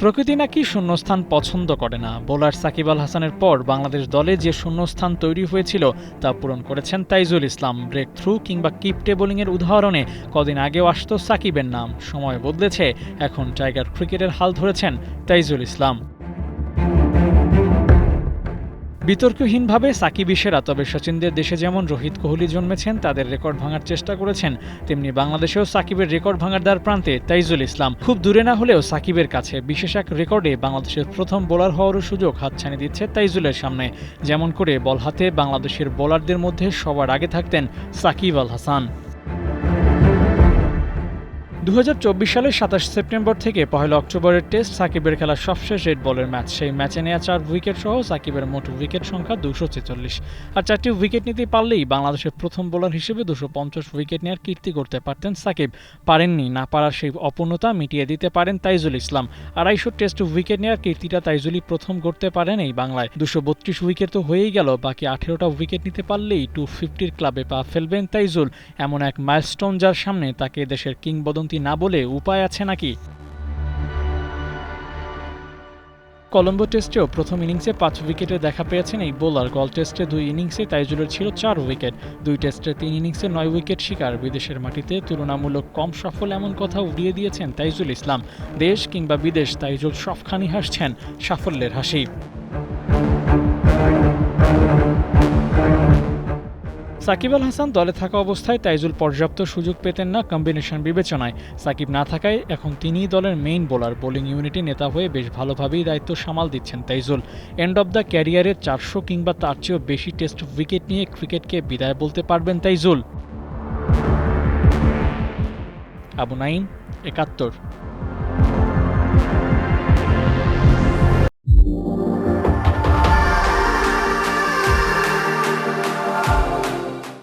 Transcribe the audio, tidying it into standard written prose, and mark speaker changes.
Speaker 1: প্রকৃতি নাকি শূন্যস্থান পছন্দ করে না। বোলার সাকিব আল হাসানের পর বাংলাদেশ দলে যে শূন্যস্থান তৈরি হয়েছিল তা পূরণ করেছেন তাইজুল ইসলাম। ব্রেক থ্রু কিংবা কিপটে বোলিংয়ের উদাহরণে কদিন আগেও আসত সাকিবের নাম। সময় বদলেছে, এখন টাইগার ক্রিকেটের হাল ধরেছেন তাইজুল ইসলাম। বিতর্কহীনভাবে সাকিবই সেরা, তবে সচিনদের দেশে যেমন রোহিত কোহলি জন্মেছেন, তাদের রেকর্ড ভাঙার চেষ্টা করেছেন, তেমনি বাংলাদেশেও সাকিবের রেকর্ড ভাঙার দ্বার প্রান্তে তাইজুল ইসলাম। খুব দূরে না হলেও সাকিবের কাছে বিশেষ এক রেকর্ডে বাংলাদেশের প্রথম বোলার হওয়ারও সুযোগ হাতছানি দিচ্ছে তাইজুলের সামনে। যেমন করে বল হাতে বাংলাদেশের বোলারদের মধ্যে সবার আগে থাকতেন সাকিব আল হাসান। 2024 সালের 27 সেপ্টেম্বর থেকে 1 অক্টোবরের টেস্ট সাকিবের খেলা সবশেষ রেড বলের ম্যাচ। সেই ম্যাচে নেওয়া 4 উইকেট সহ সাকিবের মোট উইকেট সংখ্যা 246। আর 4টি উইকেট নিতে পারলেই বাংলাদেশের প্রথম বোলার হিসেবে 250 উইকেট নেওয়ার কীর্তি করতে পারতেন সাকিব। পারেননি, না পারার সেই অপূর্ণতা মিটিয়ে দিতে পারেন তাইজুল ইসলাম। 250 টেস্ট উইকেট নেওয়ার কীর্তিটা তাইজুলই প্রথম করতে পারেন এই বাংলায়। 232 উইকেট তো হয়েই গেল, বাকি 18টা উইকেট নিতে পারলেই 250-র ক্লাবে পা ফেলবেন তাইজুল। এমন এক মাইলস্টোন যার সামনে তাকে দেশের কিংবদন্তি না বলে উপায় আছে নাকি? কলম্বো টেস্টেও প্রথম ইনিংসে 5 উইকেটে দেখা পেয়েছেন এই বোলার। গল টেস্টে 2 ইনিংসে তাইজুলের ছিল 4 উইকেট। 2 টেস্টে 3 ইনিংসে 9 উইকেট শিকার। বিদেশের মাটিতে তুলনামূলক কম সফল এমন কথা উড়িয়ে দিয়েছেন তাইজুল ইসলাম। দেশ কিংবা বিদেশ, তাইজুল সবখানি হাসছেন সাফল্যের হাসি। সাকিব আল হাসান দলে থাকা অবস্থায় তাইজুল পর্যাপ্ত সুযোগ পেতেন না কম্বিনেশন বিবেচনায়। সাকিব না থাকায় এখন তিনিই দলের মেইন বোলার। বোলিং ইউনিটে নেতা হয়ে বেশ ভালোভাবেই দায়িত্ব সামাল দিচ্ছেন তাইজুল। এন্ড অব দ্য ক্যারিয়ারে 400 কিংবা তার চেয়েও বেশি টেস্ট উইকেট নিয়ে ক্রিকেটকে বিদায় বলতে পারবেন তাইজুল। আবু নাঈম, ৭১।